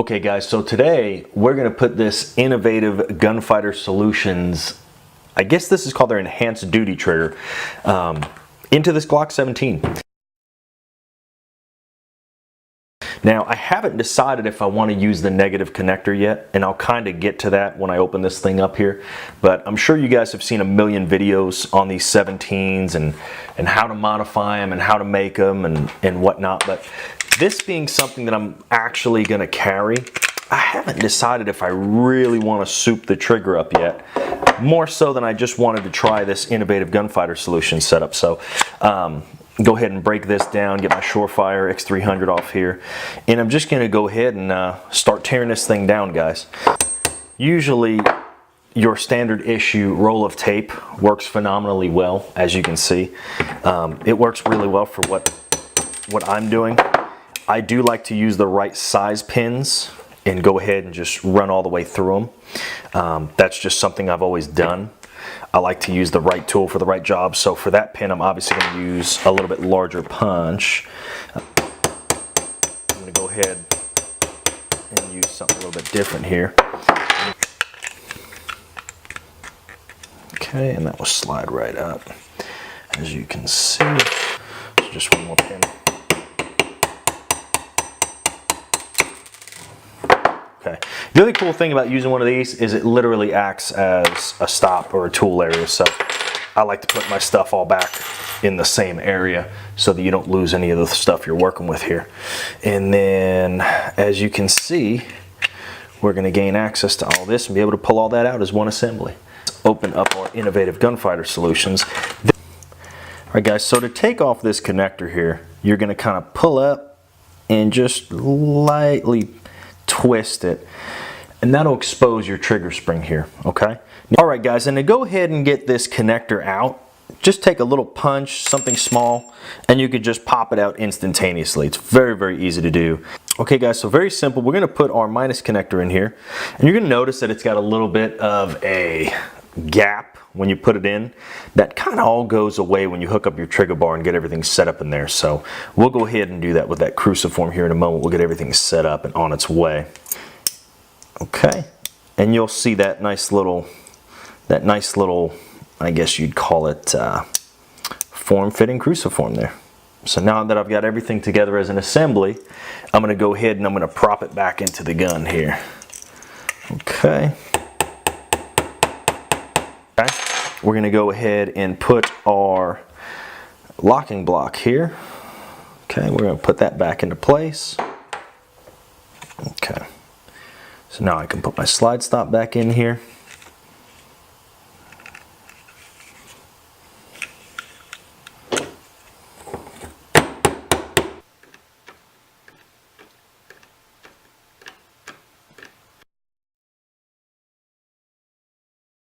Okay guys, so today we're going to put this innovative Gunfighter Solutions, I guess this is called their Enhanced Duty Trigger, into this Glock 17. Now I haven't decided if I want to use the negative connector yet, and I'll kind of get to that when I open this thing up here, but I'm sure you guys have seen a million videos on these 17s and how to modify them and how to make them and whatnot, but this being something that I'm actually going to carry, I haven't decided if I really want to soup the trigger up yet, more so than I just wanted to try this innovative Gunfighter Solution setup. So go ahead and break this down, get my Surefire X300 off here, and I'm just going to go ahead and start tearing this thing down, guys. Usually your standard issue roll of tape works phenomenally well, as you can see. It works really well for what I'm doing. I do like to use the right size pins and go ahead and just run all the way through them. That's just something I've always done. I like to use the right tool for the right job. So for that pin, I'm obviously going to use a little bit larger punch. I'm going to go ahead and use something a little bit different here. Okay, and that will slide right up, as you can see. So just one more pin. Okay. The other cool thing about using one of these is it literally acts as a stop or a tool area. So I like to put my stuff all back in the same area so that you don't lose any of the stuff you're working with here. And then, as you can see, we're going to gain access to all this and be able to pull all that out as one assembly. Let's open up our innovative Gunfighter Solutions. All right, guys, so to take off this connector here, you're going to kind of pull up and just lightly twist it, and that'll expose your trigger spring here. Okay, all right guys, and to go ahead and get this connector out, just take a little punch, something small, and you could just pop it out instantaneously. It's very easy to do. Okay guys, so very simple. We're going to put our minus connector in here, and you're going to notice that it's got a little bit of a gap when you put it in. That kind of all goes away when you hook up your trigger bar and get everything set up in there. So we'll go ahead and do that with that cruciform here in a moment. We'll get everything set up and on its way. Okay, and you'll see that nice little, I guess you'd call it form-fitting cruciform there. So now that I've got everything together as an assembly, I'm going to go ahead and I'm going to prop it back into the gun here. Okay. We're going to go ahead and put our locking block here. Okay, we're going to put that back into place. Okay, so now I can put my slide stop back in here.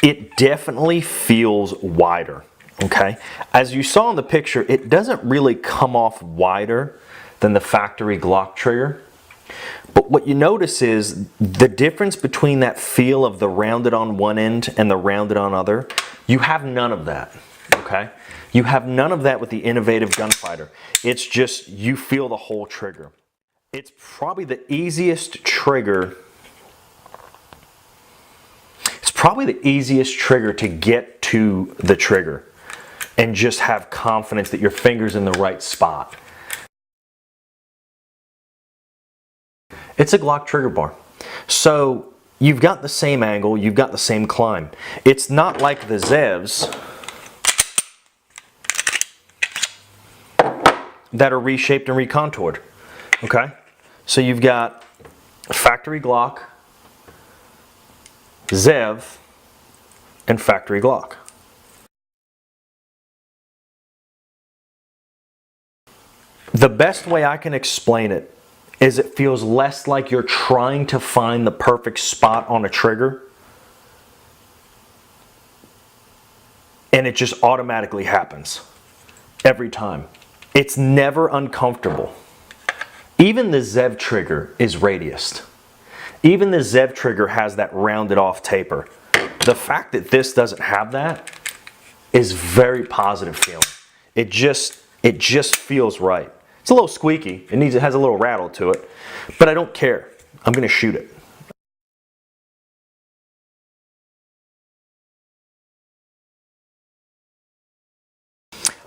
It definitely feels wider, okay? As you saw in the picture, it doesn't really come off wider than the factory Glock trigger. But what you notice is the difference between that feel of the rounded on one end and the rounded on other, you have none of that, okay? You have none of that with the innovative Gunfighter. It's just, you feel the whole trigger. It's probably the easiest trigger to get to the trigger and just have confidence that your finger's in the right spot. It's a Glock trigger bar. So you've got the same angle, you've got the same climb. It's not like the Zevs that are reshaped and recontoured. Okay? So you've got factory Glock, Zev, and factory Glock. The best way I can explain it is it feels less like you're trying to find the perfect spot on a trigger, and it just automatically happens every time. It's never uncomfortable. Even the Zev trigger is radiused. Even the Zev trigger has that rounded off taper. The fact that this doesn't have that is very positive feeling. It just feels right. It's a little squeaky. It has a little rattle to it, but I don't care. I'm going to shoot it.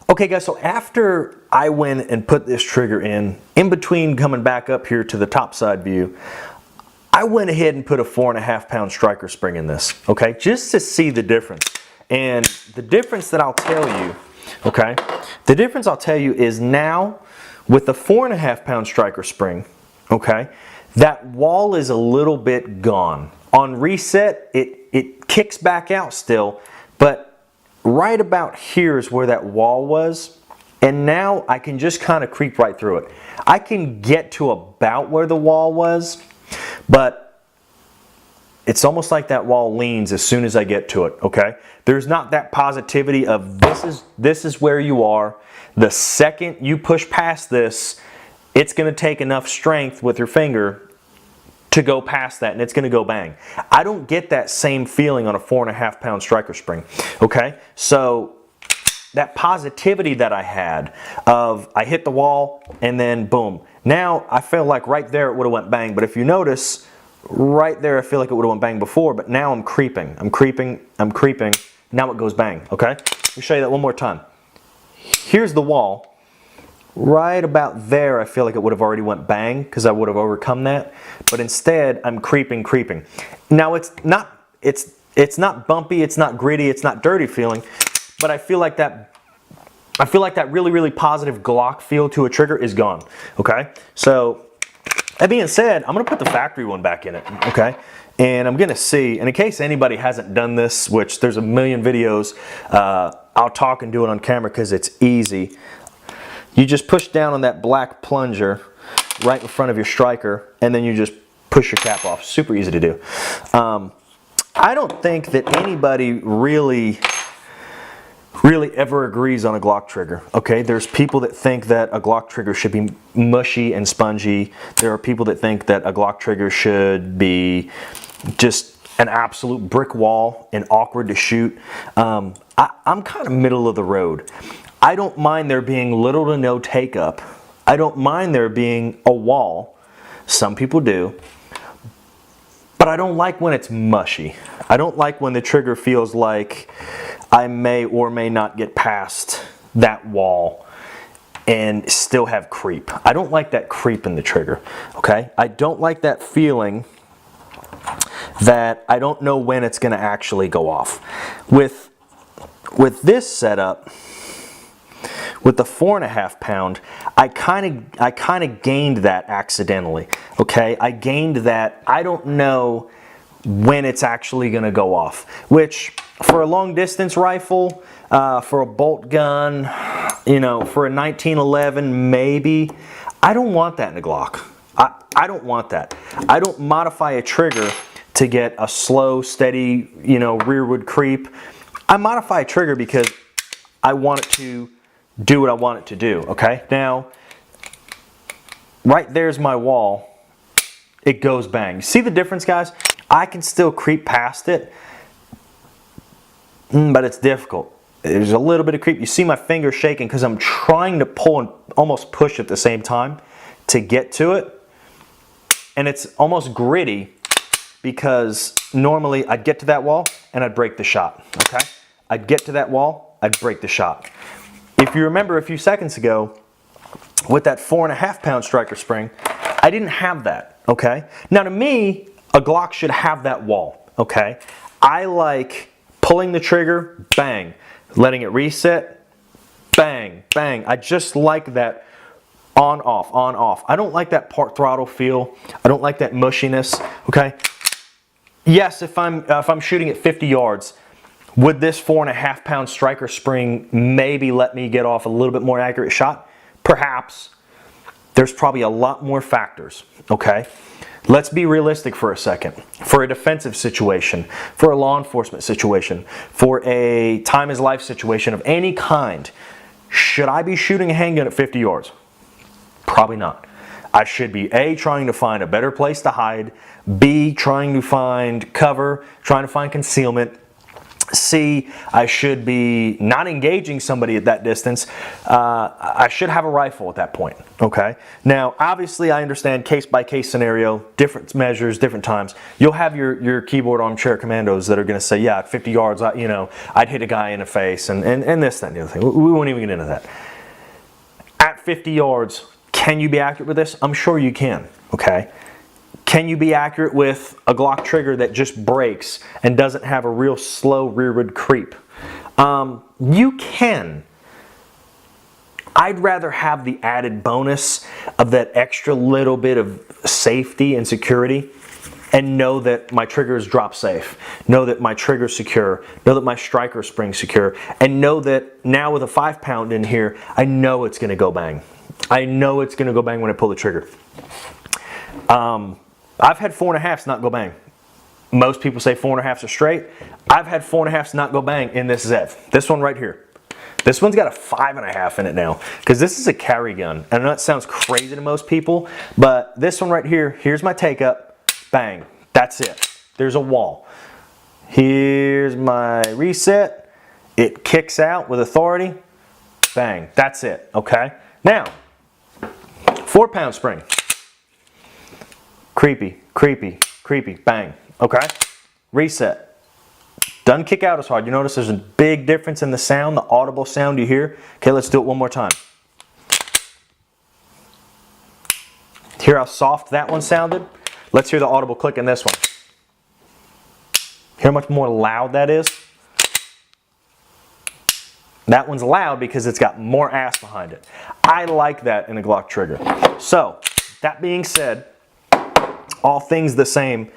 Okay guys, so after I went and put this trigger in between coming back up here to the top side view, I went ahead and put a 4.5 pound striker spring in this, okay, just to see the difference. And the difference that I'll tell you, okay, the difference I'll tell you is now with the 4.5 pound striker spring, okay, that wall is a little bit gone. On reset, it kicks back out still, but right about here is where that wall was, and now I can just kind of creep right through it. I can get to about where the wall was, but it's almost like that wall leans as soon as I get to it, okay? There's not that positivity of this is where you are. The second you push past this, it's going to take enough strength with your finger to go past that, and it's going to go bang. I don't get that same feeling on a 4.5 pound striker spring, okay? So that positivity that I had of I hit the wall and then boom. Now I feel like right there it would have went bang, but if you notice, right there I feel like it would have went bang before, but now I'm creeping, I'm creeping, now it goes bang, okay? Let me show you that one more time. Here's the wall. Right about there I feel like it would have already went bang because I would have overcome that, but instead I'm creeping. Now it's not bumpy, it's not gritty, it's not dirty feeling, but I feel like that really positive Glock feel to a trigger is gone, okay? So that being said, I'm going to put the factory one back in it, okay? And I'm going to see, and in case anybody hasn't done this, which there's a million videos, I'll talk and do it on camera because it's easy. You just push down on that black plunger right in front of your striker, and then you just push your cap off. Super easy to do. I don't think that anybody really ever agrees on a Glock trigger, okay? There's people that think that a Glock trigger should be mushy and spongy. There are people that think that a Glock trigger should be just an absolute brick wall and awkward to shoot. I'm kind of middle of the road. I don't mind there being little to no take up. I don't mind there being a wall. Some people do. But I don't like when it's mushy. I don't like when the trigger feels like I may or may not get past that wall and still have creep. I don't like that creep in the trigger, okay? I don't like that feeling that I don't know when it's going to actually go off. With this setup, with the 4.5 pound, I kind of gained that accidentally, okay? I gained that, I don't know when it's actually going to go off, which for a long distance rifle, for a bolt gun, you know, for a 1911 maybe, I don't want that in a Glock. I don't want that. I don't modify a trigger to get a slow, steady, you know, rearward creep. I modify a trigger because I want it to do what I want it to do, okay? Now, right there's my wall. It goes bang. See the difference, guys? I can still creep past it, but it's difficult. There's a little bit of creep. You see my finger shaking because I'm trying to pull and almost push at the same time to get to it. And it's almost gritty because normally I'd get to that wall and I'd break the shot, okay? I'd get to that wall, I'd break the shot. If you remember a few seconds ago, with that 4.5 pound striker spring, I didn't have that, okay? Now to me, a Glock should have that wall, okay? I like pulling the trigger, bang, letting it reset, bang, bang. I just like that on, off, on, off. I don't like that part throttle feel. I don't like that mushiness, okay? Yes, if I'm shooting at 50 yards, would this 4.5 pound striker spring maybe let me get off a little bit more accurate shot? Perhaps. There's probably a lot more factors, okay? Let's be realistic for a second. For a defensive situation, for a law enforcement situation, for a time is life situation of any kind, should I be shooting a handgun at 50 yards? Probably not. I should be A, trying to find a better place to hide, B, trying to find cover, trying to find concealment, C, I should be not engaging somebody at that distance. I should have a rifle at that point, okay? Now, obviously, I understand case-by-case scenario, different measures, different times. You'll have your keyboard armchair commandos that are gonna say, yeah, at 50 yards, you know, I'd hit a guy in the face, and this, that, and the other thing. We won't even get into that. At 50 yards, can you be accurate with this? I'm sure you can, okay? Can you be accurate with a Glock trigger that just breaks and doesn't have a real slow rearward creep? You can. I'd rather have the added bonus of that extra little bit of safety and security and know that my trigger is drop safe, know that my trigger's secure, know that my striker spring's secure, and know that now with a 5-pound in here, I know it's gonna go bang. I know it's gonna go bang when I pull the trigger. I've had 4.5s not go bang. Most people say 4.5s are straight. I've had 4.5s not go bang in this ZEV. This one right here. This one's got a 5.5 in it now, because this is a carry gun. I know that sounds crazy to most people, but this one right here, here's my take up, bang, that's it. There's a wall. Here's my reset. It kicks out with authority, bang, that's it, okay? Now, 4-pound spring. Creepy, creepy, creepy, bang, okay? Reset. Doesn't kick out as hard. You notice there's a big difference in the sound, the audible sound you hear. Okay, let's do it one more time. Hear how soft that one sounded? Let's hear the audible click in this one. Hear how much more loud that is? That one's loud because it's got more ass behind it. I like that in a Glock trigger. So, that being said, all things the same,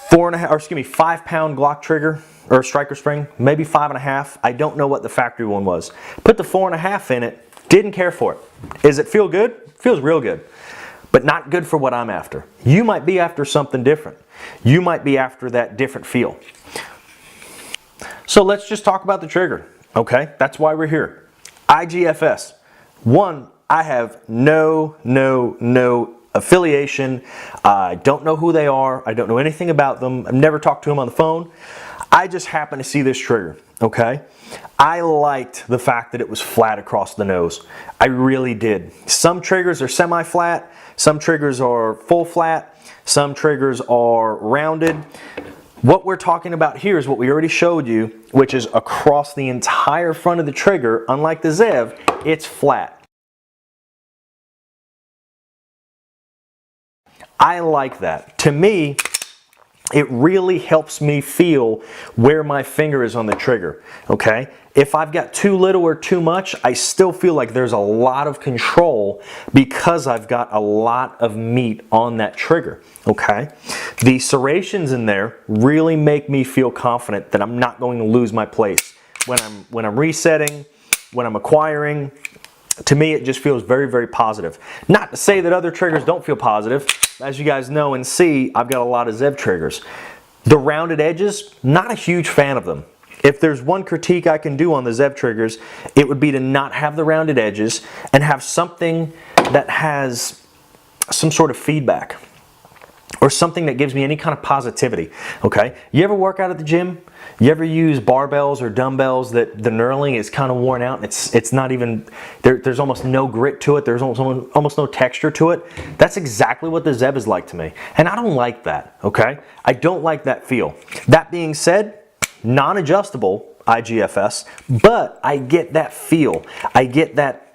5-pound Glock trigger or striker spring, maybe 5.5. I don't know what the factory one was. Put the 4.5 in it, didn't care for it. Does it feel good? Feels real good, but not good for what I'm after. You might be after something different. You might be after that different feel. So let's just talk about the trigger, okay? That's why we're here. IGFS. One, I have no affiliation. I don't know who they are. I don't know anything about them. I've never talked to them on the phone. I just happened to see this trigger, okay? I liked the fact that it was flat across the nose. I really did. Some triggers are semi-flat. Some triggers are full flat. Some triggers are rounded. What we're talking about here is what we already showed you, which is across the entire front of the trigger. Unlike the ZEV, it's flat. I like that. To me, it really helps me feel where my finger is on the trigger, okay? If I've got too little or too much, I still feel like there's a lot of control because I've got a lot of meat on that trigger, okay? The serrations in there really make me feel confident that I'm not going to lose my place. When I'm resetting, when I'm acquiring, to me it just feels very, very positive. Not to say that other triggers don't feel positive. As you guys know and see, I've got a lot of ZEV triggers. The rounded edges, not a huge fan of them. If there's one critique I can do on the ZEV triggers, it would be to not have the rounded edges and have something that has some sort of feedback or something that gives me any kind of positivity, okay? You ever work out at the gym? You ever use barbells or dumbbells that the knurling is kind of worn out and it's not even, there's almost no grit to it, there's almost no texture to it? That's exactly what the ZEV is like to me. And I don't like that, okay? I don't like that feel. That being said, non-adjustable IGFS, but I get that feel. I get that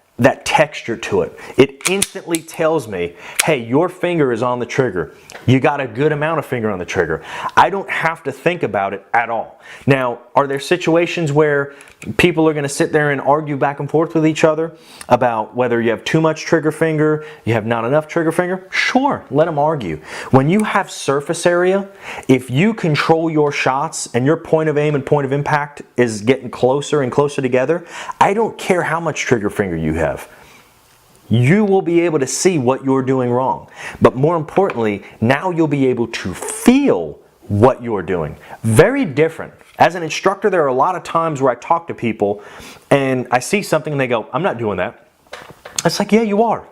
texture to it. It instantly tells me, hey, your finger is on the trigger. You got a good amount of finger on the trigger. I don't have to think about it at all. Now, are there situations where people are going to sit there and argue back and forth with each other about whether you have too much trigger finger, you have not enough trigger finger? Sure, let them argue. When you have surface area, if you control your shots and your point of aim and point of impact is getting closer and closer together, I don't care how much trigger finger you have. You will be able to see what you're doing wrong. But more importantly, now you'll be able to feel what you're doing. Very different. As an instructor, there are a lot of times where I talk to people and I see something and they go, I'm not doing that. It's like, yeah, you are.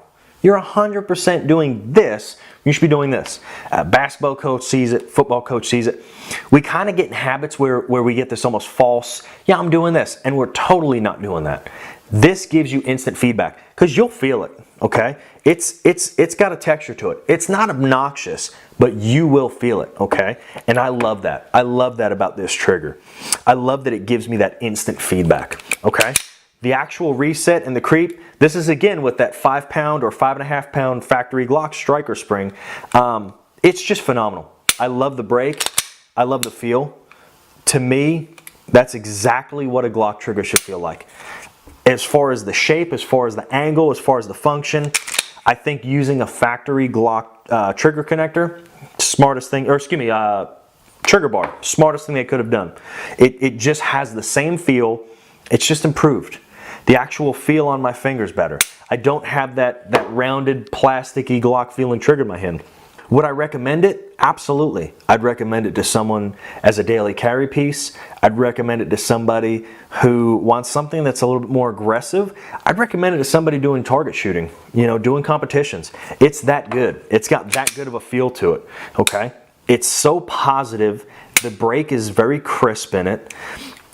you're 100% doing this, you should be doing this. Basketball coach sees it, football coach sees it. We kind of get in habits where we get this almost false, yeah, I'm doing this, and we're totally not doing that. This gives you instant feedback because you'll feel it, okay? It's got a texture to it. It's not obnoxious, but you will feel it, okay? And I love that. I love that about this trigger. I love that it gives me that instant feedback, okay? The actual reset and the creep, this is again with that 5 pound or 5.5 pound factory Glock striker spring. It's just phenomenal. I love the break. I love the feel. To me, that's exactly what a Glock trigger should feel like. As far as the shape, as far as the angle, as far as the function, I think using a factory Glock trigger connector, smartest thing, or excuse me, trigger bar, smartest thing they could have done. It just has the same feel. It's just improved. The actual feel on my finger's better. I don't have that rounded, plasticky Glock feeling trigger in my hand. Would I recommend it? Absolutely. I'd recommend it to someone as a daily carry piece. I'd recommend it to somebody who wants something that's a little bit more aggressive. I'd recommend it to somebody doing target shooting, you know, doing competitions. It's that good. It's got that good of a feel to it, okay? It's so positive. The break is very crisp in it.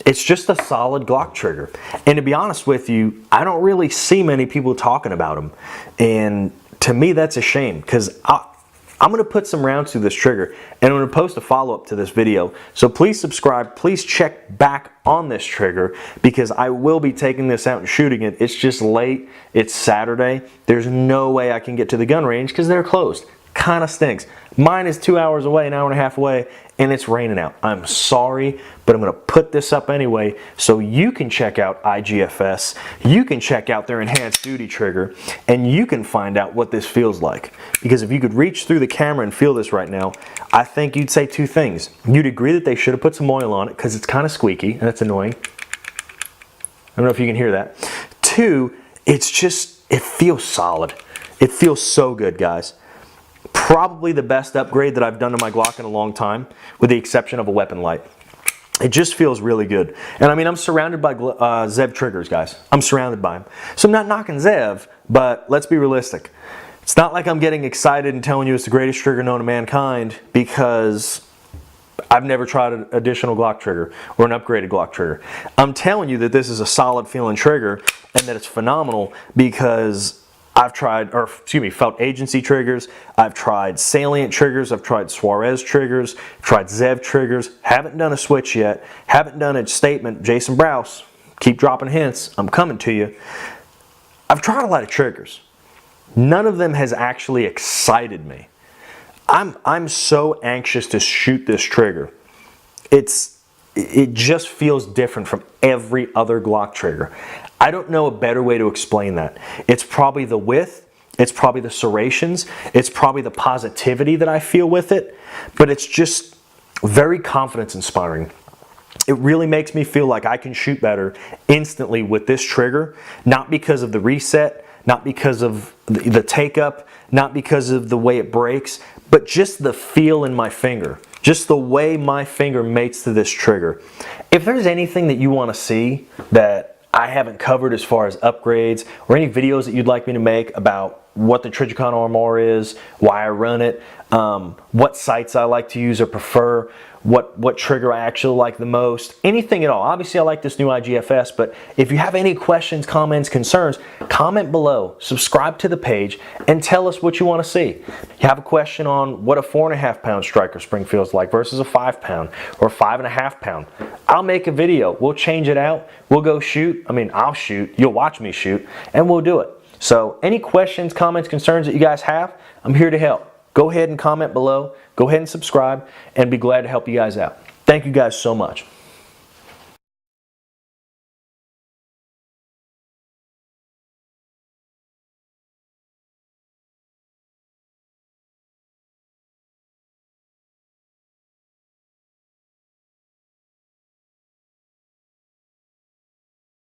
It's just a solid Glock trigger. And to be honest with you, I don't really see many people talking about them. And to me, that's a shame because I'm going to put some rounds through this trigger and I'm going to post a follow-up to this video. So please subscribe. Please check back on this trigger because I will be taking this out and shooting it. It's just late. It's Saturday. There's no way I can get to the gun range because they're closed. Kind of stinks. Mine is 2 hours away, an hour and a half away, and it's raining out. I'm sorry, but I'm going to put this up anyway so you can check out IGFS, you can check out their Enhanced Duty Trigger, and you can find out what this feels like. Because if you could reach through the camera and feel this right now, I think you'd say two things. You'd agree that they should have put some oil on it because it's kind of squeaky, and that's annoying. I don't know if you can hear that. Two, it's just, it feels solid. It feels so good, guys. Probably the best upgrade that I've done to my Glock in a long time, with the exception of a weapon light. It just feels really good. And I mean, I'm surrounded by Zev triggers, guys. I'm surrounded by them. So I'm not knocking Zev, but let's be realistic. It's not like I'm getting excited and telling you it's the greatest trigger known to mankind because I've never tried an additional Glock trigger or an upgraded Glock trigger. I'm telling you that this is a solid feeling trigger and that it's phenomenal because I've tried, or excuse me, felt agency triggers, I've tried salient triggers, I've tried Suarez triggers, tried Zev triggers, haven't done a switch yet, haven't done a statement, Jason Browse, keep dropping hints, I'm coming to you. I've tried a lot of triggers. None of them has actually excited me. I'm so anxious to shoot this trigger. It just feels different from every other Glock trigger. I don't know a better way to explain that. It's probably the width, it's probably the serrations, it's probably the positivity that I feel with it, but it's just very confidence inspiring. It really makes me feel like I can shoot better instantly with this trigger, not because of the reset, not because of the take up, not because of the way it breaks, but just the feel in my finger. Just the way my finger mates to this trigger. If there's anything that you want to see that I haven't covered as far as upgrades or any videos that you'd like me to make about what the Trijicon RMR is, why I run it, what sights I like to use or prefer, what trigger I actually like the most, anything at all. Obviously I like this new IGFS, but if you have any questions, comments, concerns, comment below, subscribe to the page, and tell us what you want to see. You have a question on what a 4.5 pound striker spring feels like versus a 5 pound or 5.5 pound. I'll make a video, we'll change it out, we'll go shoot, I'll shoot, you'll watch me shoot, and we'll do it. So any questions, comments, concerns that you guys have, I'm here to help. Go ahead and comment below, go ahead and subscribe, and be glad to help you guys out. Thank you guys so much.